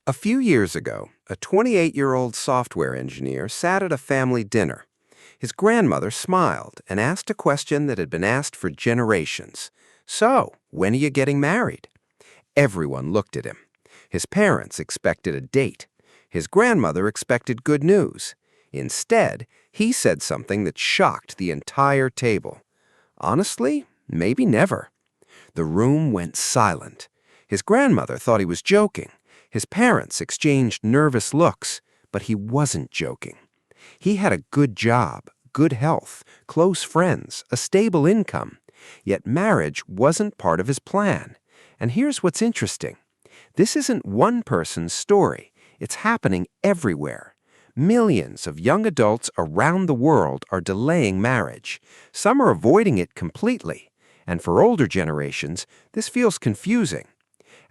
A few years ago, a 28-year-old software engineer sat at a family dinner. His grandmother smiled and asked a question that had been asked for generations. So, when are you getting married? Everyone looked at him. His parents expected a date. His grandmother expected good news. Instead, he said something that shocked the entire table. Honestly, maybe never. The room went silent. His grandmother thought he was joking. His parents exchanged nervous looks, but he wasn't joking. He had a good job, good health, close friends, a stable income. Yet marriage wasn't part of his plan. And here's what's interesting. This isn't one person's story. It's happening everywhere. Millions of young adults around the world are delaying marriage. Some are avoiding it completely. And for older generations, this feels confusing.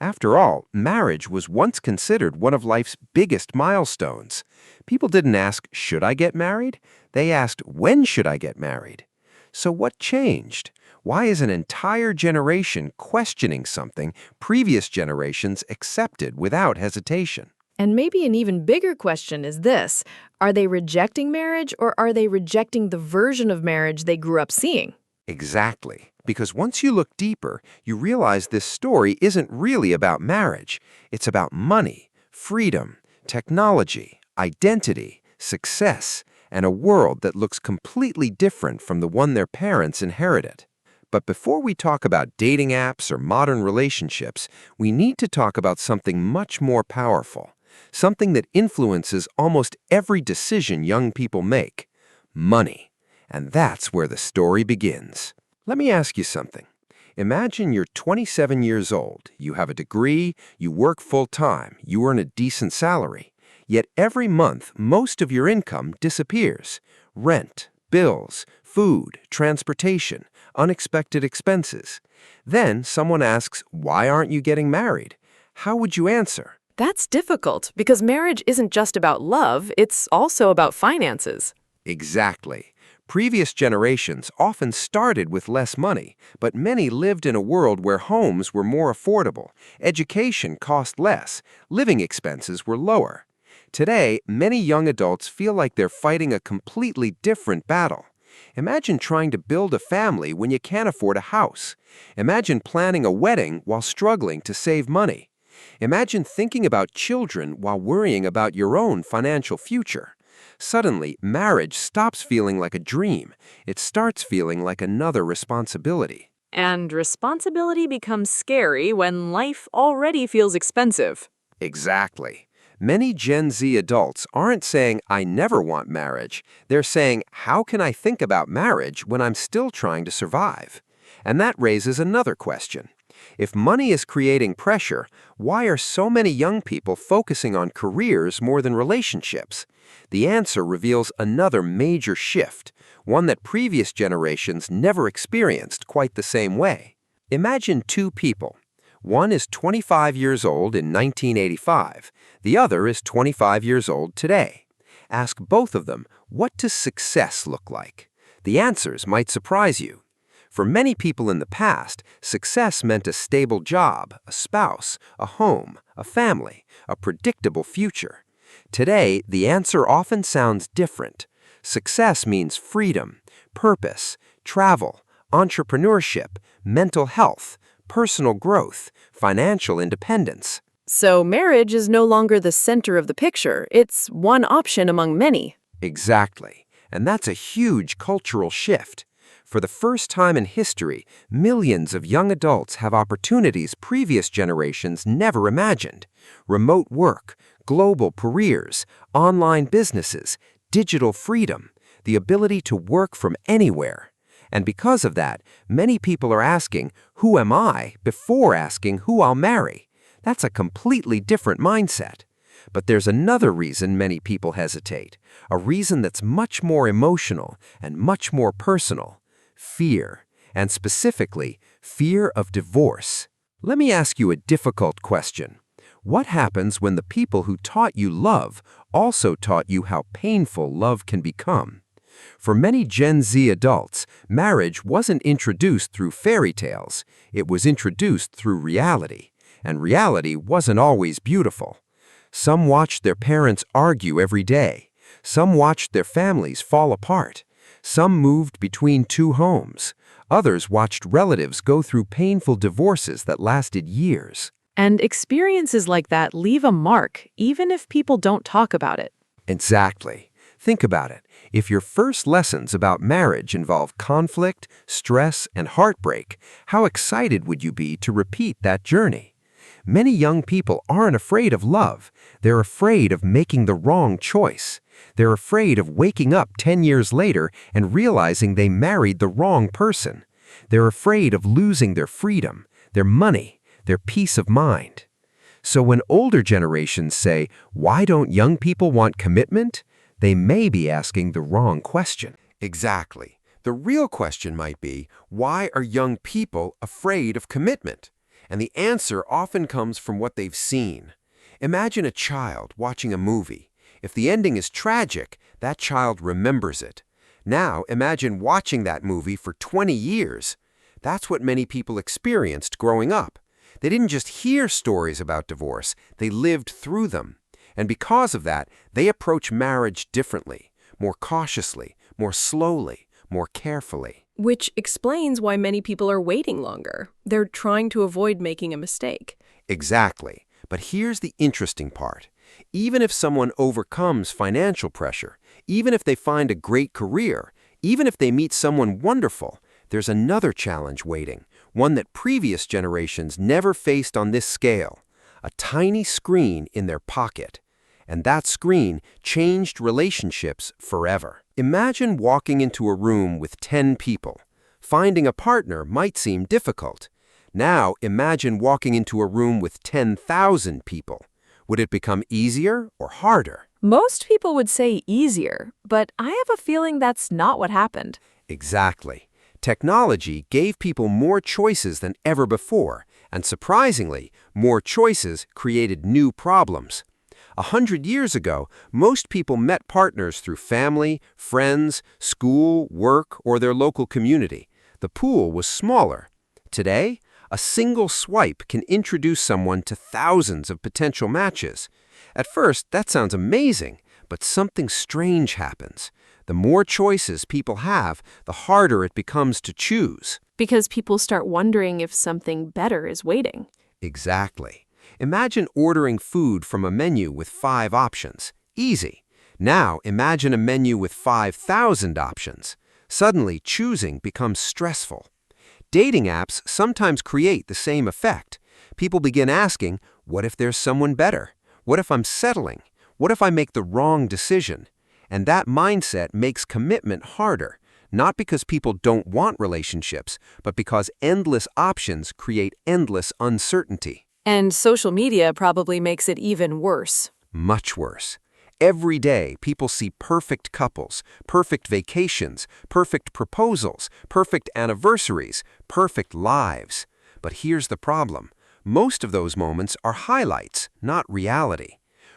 After all, marriage was once considered one of life's biggest milestones. People didn't ask, should I get married? They asked, when should I get married? So what changed? Why is an entire generation questioning something previous generations accepted without hesitation? And maybe an even bigger question is this: are they rejecting marriage, or are they rejecting the version of marriage they grew up seeing? Exactly. Because once you look deeper, you realize this story isn't really about marriage. It's about money, freedom, technology, identity, success, and a world that looks completely different from the one their parents inherited. But before we talk about dating apps or modern relationships, we need to talk about something much more powerful, something that influences almost every decision young people make: money. And that's where the story begins. Let me ask you something. Imagine you're 27 years old, you have a degree, you work full-time, you earn a decent salary. Yet every month, most of your income disappears. Rent, bills, food, transportation, unexpected expenses. Then someone asks, why aren't you getting married? How would you answer? That's difficult because marriage isn't just about love, it's also about finances. Exactly. Previous generations often started with less money, but many lived in a world where homes were more affordable, education cost less, living expenses were lower. Today, many young adults feel like they're fighting a completely different battle. Imagine trying to build a family when you can't afford a house. Imagine planning a wedding while struggling to save money. Imagine thinking about children while worrying about your own financial future. Suddenly, marriage stops feeling like a dream. It starts feeling like another responsibility. And responsibility becomes scary when life already feels expensive. Exactly. Many Gen Z adults aren't saying, I never want marriage. They're saying, how can I think about marriage when I'm still trying to survive? And that raises another question. If money is creating pressure, why are so many young people focusing on careers more than relationships? The answer reveals another major shift, one that previous generations never experienced quite the same way. Imagine two people. One is 25 years old in 1985. The other is 25 years old today. Ask both of them, what does success look like? The answers might surprise you. For many people in the past, success meant a stable job, a spouse, a home, a family, a predictable future. Today, the answer often sounds different. Success means freedom, purpose, travel, entrepreneurship, mental health, personal growth, financial independence. So marriage is no longer the center of the picture. It's one option among many. Exactly. And that's a huge cultural shift. For the first time in history, millions of young adults have opportunities previous generations never imagined. Remote work, global careers, online businesses, digital freedom, the ability to work from anywhere. And because of that, many people are asking, who am I, before asking who I'll marry. That's a completely different mindset. But there's another reason many people hesitate, a reason that's much more emotional and much more personal: fear, and specifically, fear of divorce. Let me ask you a difficult question. What happens when the people who taught you love also taught you how painful love can become? For many Gen Z adults, marriage wasn't introduced through fairy tales. It was introduced through reality. And reality wasn't always beautiful. Some watched their parents argue every day. Some watched their families fall apart. Some moved between two homes. Others watched relatives go through painful divorces that lasted years. And experiences like that leave a mark, even if people don't talk about it. Exactly. Think about it. If your first lessons about marriage involve conflict, stress, and heartbreak, how excited would you be to repeat that journey? Many young people aren't afraid of love. They're afraid of making the wrong choice. They're afraid of waking up 10 years later and realizing they married the wrong person. They're afraid of losing their freedom, their money, their peace of mind. So when older generations say, "Why don't young people want commitment?" they may be asking the wrong question. Exactly. The real question might be, why are young people afraid of commitment? And the answer often comes from what they've seen. Imagine a child watching a movie. If the ending is tragic, that child remembers it. Now, imagine watching that movie for 20 years. That's what many people experienced growing up. They didn't just hear stories about divorce, they lived through them. And because of that, they approach marriage differently, more cautiously, more slowly, more carefully. Which explains why many people are waiting longer. They're trying to avoid making a mistake. Exactly. But here's the interesting part. Even if someone overcomes financial pressure, even if they find a great career, even if they meet someone wonderful, there's another challenge waiting, one that previous generations never faced on this scale: a tiny screen in their pocket. And that screen changed relationships forever. Imagine walking into a room with 10 people. Finding a partner might seem difficult. Now imagine walking into a room with 10,000 people. Would it become easier or harder? Most people would say easier, but I have a feeling that's not what happened. Exactly. Technology gave people more choices than ever before, and surprisingly, more choices created new problems. 100 years ago, most people met partners through family, friends, school, work, or their local community. The pool was smaller. Today, a single swipe can introduce someone to thousands of potential matches. At first, that sounds amazing, but something strange happens. The more choices people have, the harder it becomes to choose. Because people start wondering if something better is waiting. Exactly. Imagine ordering food from a menu with 5 options. Easy. Now imagine a menu with 5,000 options. Suddenly, choosing becomes stressful. Dating apps sometimes create the same effect. People begin asking, what if there's someone better? What if I'm settling? What if I make the wrong decision? And that mindset makes commitment harder, not because people don't want relationships, but because endless options create endless uncertainty. And social media probably makes it even worse. Much worse. Every day, people see perfect couples, perfect vacations, perfect proposals, perfect anniversaries, perfect lives. But here's the problem. Most of those moments are highlights, not reality.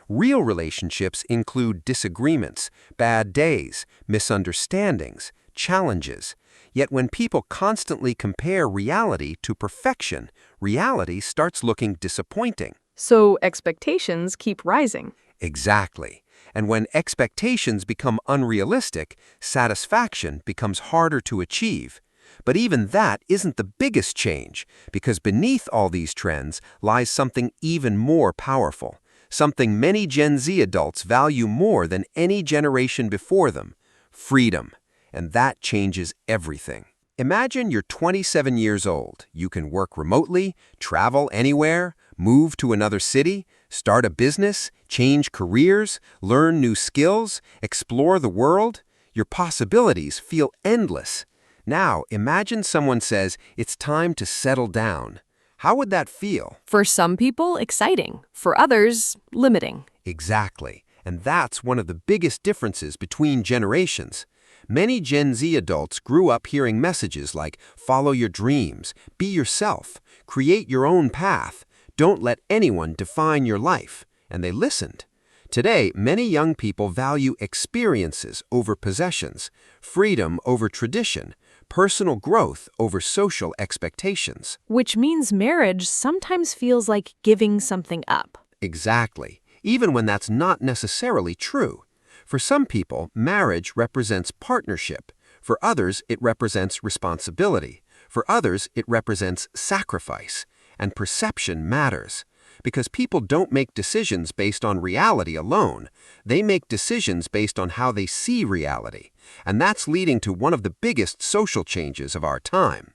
Real relationships include disagreements, bad days, misunderstandings, challenges. Yet when people constantly compare reality to perfection, reality starts looking disappointing. So expectations keep rising. Exactly. And when expectations become unrealistic, satisfaction becomes harder to achieve. But even that isn't the biggest change, because beneath all these trends lies something even more powerful, something many Gen Z adults value more than any generation before them: freedom. And that changes everything. Imagine you're 27 years old. You can work remotely, travel anywhere, move to another city, start a business, change careers, learn new skills, explore the world. Your possibilities feel endless. Now, imagine someone says it's time to settle down. How would that feel? For some people, exciting. For others, limiting. Exactly. And that's one of the biggest differences between generations. Many Gen Z adults grew up hearing messages like, follow your dreams, be yourself, create your own path, don't let anyone define your life, and they listened. Today, many young people value experiences over possessions, freedom over tradition, personal growth over social expectations. Which means marriage sometimes feels like giving something up. Exactly. even when that's not necessarily true. For some people, marriage represents partnership. For others, it represents responsibility. For others, it represents sacrifice. And perception matters. Because people don't make decisions based on reality alone. They make decisions based on how they see reality. And that's leading to one of the biggest social changes of our time.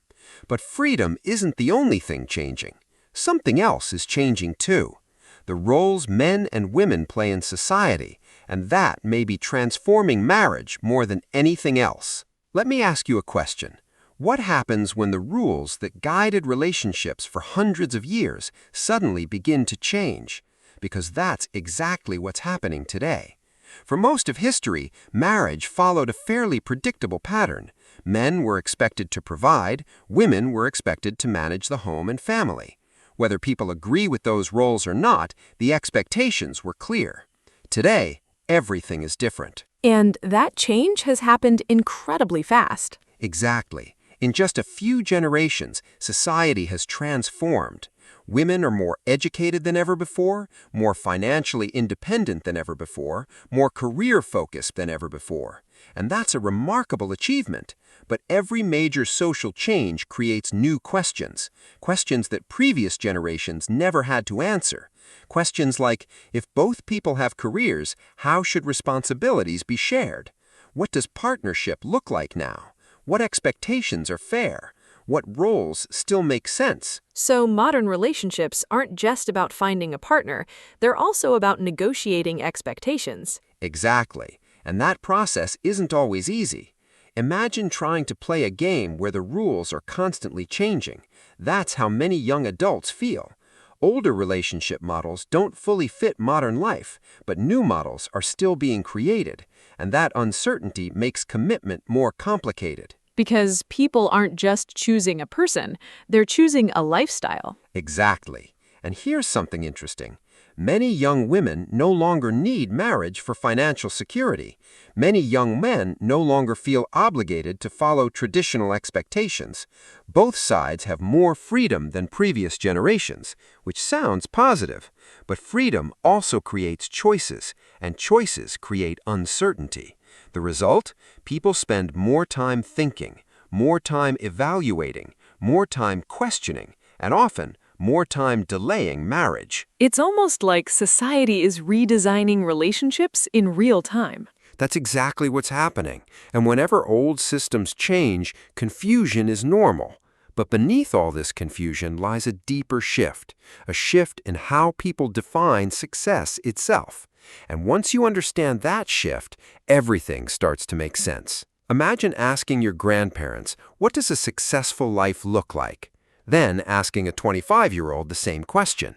But freedom isn't the only thing changing. Something else is changing too. The roles men and women play in society, and that may be transforming marriage more than anything else. Let me ask you a question. What happens when the rules that guided relationships for hundreds of years suddenly begin to change? Because that's exactly what's happening today. For most of history, marriage followed a fairly predictable pattern. Men were expected to provide, women were expected to manage the home and family. Whether people agree with those roles or not, the expectations were clear. Today, everything is different. And that change has happened incredibly fast. Exactly. In just a few generations, society has transformed. Women are more educated than ever before, more financially independent than ever before, more career-focused than ever before. And that's a remarkable achievement. But every major social change creates new questions, questions that previous generations never had to answer. Questions like, if both people have careers, how should responsibilities be shared? What does partnership look like now? What expectations are fair? What roles still make sense? So modern relationships aren't just about finding a partner, they're also about negotiating expectations. Exactly. And that process isn't always easy. Imagine trying to play a game where the rules are constantly changing. That's how many young adults feel. Older relationship models don't fully fit modern life, but new models are still being created, and that uncertainty makes commitment more complicated. Because people aren't just choosing a person, they're choosing a lifestyle. Exactly. And here's something interesting. Many young women no longer need marriage for financial security. Many young men no longer feel obligated to follow traditional expectations. Both sides have more freedom than previous generations, which sounds positive. But freedom also creates choices, and choices create uncertainty. The result? People spend more time thinking, more time evaluating, more time questioning, and often more time delaying marriage. It's almost like society is redesigning relationships in real time. That's exactly what's happening. And whenever old systems change, confusion is normal. But beneath all this confusion lies a deeper shift, a shift in how people define success itself. And once you understand that shift, everything starts to make sense. Imagine asking your grandparents, what does a successful life look like? Then asking a 25-year-old the same question.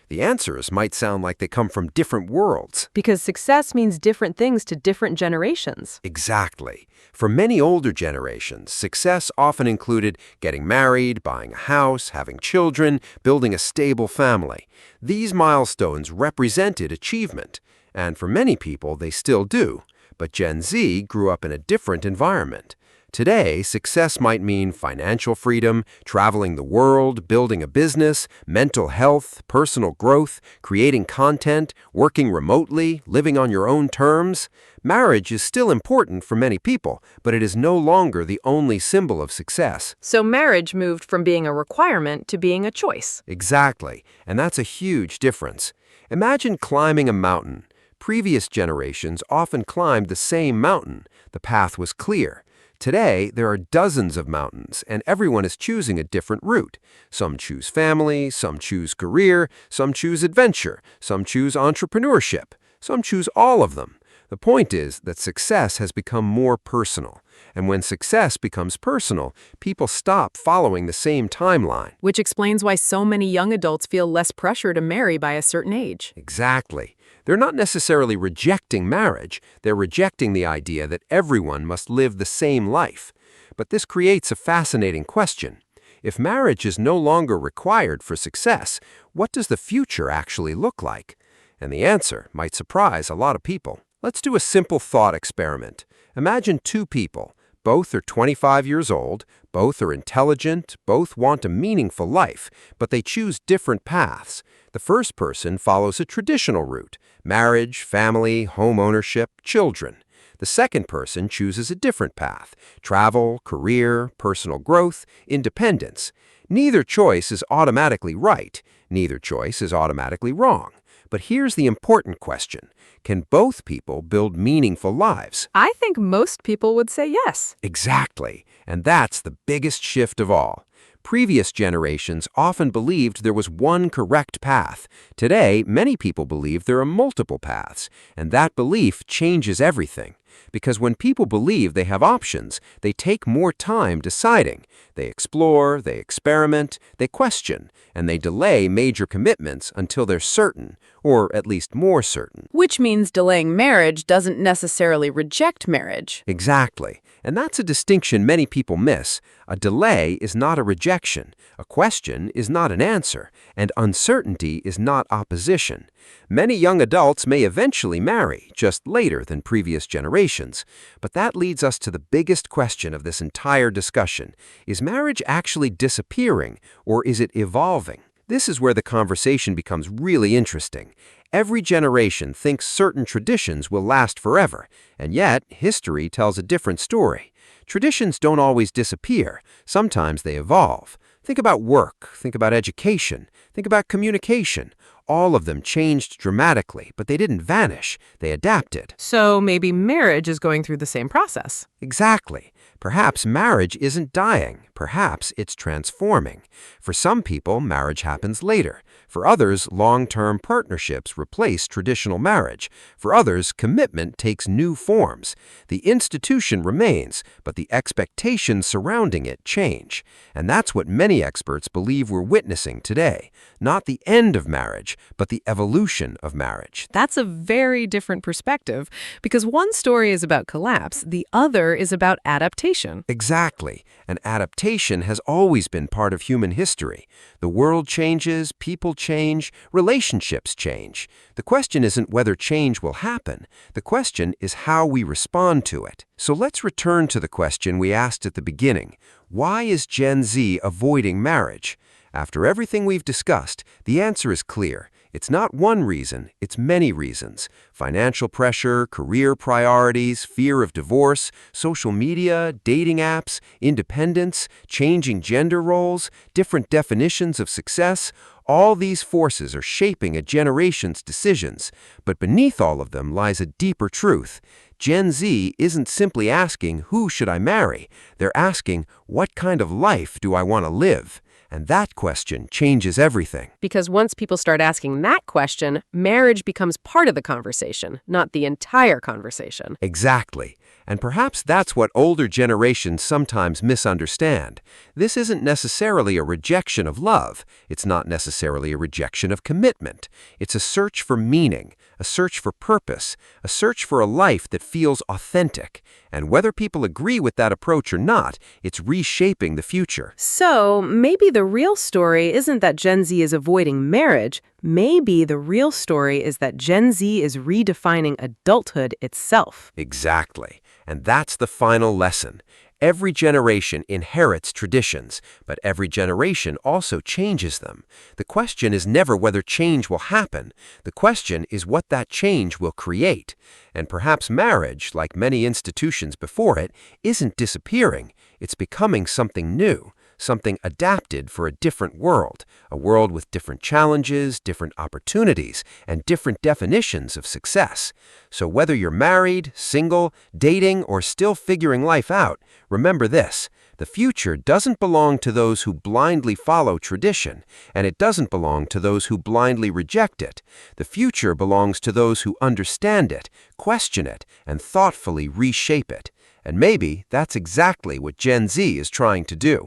The answers might sound like they come from different worlds. Because success means different things to different generations. Exactly. For many older generations, success often included getting married, buying a house, having children, building a stable family. These milestones represented achievement, and for many people, they still do. But Gen Z grew up in a different environment. Today, success might mean financial freedom, traveling the world, building a business, mental health, personal growth, creating content, working remotely, living on your own terms. Marriage is still important for many people, but it is no longer the only symbol of success. So marriage moved from being a requirement to being a choice. Exactly, and that's a huge difference. Imagine climbing a mountain. Previous generations often climbed the same mountain. The path was clear. Today, there are dozens of mountains, and everyone is choosing a different route. Some choose family, some choose career, some choose adventure, some choose entrepreneurship, some choose all of them. The point is that success has become more personal. And when success becomes personal, people stop following the same timeline. Which explains why so many young adults feel less pressure to marry by a certain age. Exactly. They're not necessarily rejecting marriage, they're rejecting the idea that everyone must live the same life. But this creates a fascinating question. If marriage is no longer required for success, what does the future actually look like? And the answer might surprise a lot of people. Let's do a simple thought experiment. Imagine two people. Both are 25 years old, both are intelligent, both want a meaningful life, but they choose different paths. The first person follows a traditional route: marriage, family, home ownership, children. The second person chooses a different path: travel, career, personal growth, independence. Neither choice is automatically right. Neither choice is automatically wrong. But here's the important question. Can both people build meaningful lives? I think most people would say yes. Exactly. And that's the biggest shift of all. Previous generations often believed there was one correct path. Today, many people believe there are multiple paths, and that belief changes everything. Because when people believe they have options, they take more time deciding. They explore, they experiment, they question, and they delay major commitments until they're certain, or at least more certain. Which means delaying marriage doesn't necessarily reject marriage. Exactly. And that's a distinction many people miss. A delay is not a rejection, a question is not an answer, and uncertainty is not opposition. Many young adults may eventually marry, just later than previous generations. But that leads us to the biggest question of this entire discussion. Is marriage actually disappearing, or is it evolving? This is where the conversation becomes really interesting. Every generation thinks certain traditions will last forever, and yet history tells a different story. Traditions don't always disappear. Sometimes they evolve. Think about work, think about education, think about communication. All of them changed dramatically, but they didn't vanish. They adapted. So maybe marriage is going through the same process. Exactly. Perhaps marriage isn't dying. Perhaps it's transforming. For some people, marriage happens later. For others, long-term partnerships replace traditional marriage. For others, commitment takes new forms. The institution remains, but the expectations surrounding it change. And that's what many experts believe we're witnessing today. Not the end of marriage, but the evolution of marriage. That's a very different perspective because one story is about collapse, the other is about adaptation. Exactly. And adaptation has always been part of human history. The world changes, people change, relationships change. The question isn't whether change will happen. The question is how we respond to it. So let's return to the question we asked at the beginning. Why is Gen Z avoiding marriage? After everything we've discussed, the answer is clear. It's not one reason, it's many reasons. Financial pressure, career priorities, fear of divorce, social media, dating apps, independence, changing gender roles, different definitions of success. All these forces are shaping a generation's decisions. But beneath all of them lies a deeper truth. Gen Z isn't simply asking, who should I marry? They're asking, what kind of life do I want to live? And that question changes everything. Because once people start asking that question, marriage becomes part of the conversation, not the entire conversation. Exactly. And perhaps that's what older generations sometimes misunderstand. This isn't necessarily a rejection of love. It's not necessarily a rejection of commitment. It's a search for meaning, a search for purpose, a search for a life that feels authentic. And whether people agree with that approach or not, it's reshaping the future. So maybe the real story isn't that Gen Z is avoiding marriage. Maybe the real story is that Gen Z is redefining adulthood itself. Exactly. And that's the final lesson. Every generation inherits traditions, but every generation also changes them. The question is never whether change will happen. The question is what that change will create. And perhaps marriage, like many institutions before it, isn't disappearing. It's becoming something new. Something adapted for a different world, a world with different challenges, different opportunities, and different definitions of success. So whether you're married, single, dating, or still figuring life out, remember this: the future doesn't belong to those who blindly follow tradition, and it doesn't belong to those who blindly reject it. The future belongs to those who understand it, question it, and thoughtfully reshape it. And maybe that's exactly what Gen Z is trying to do.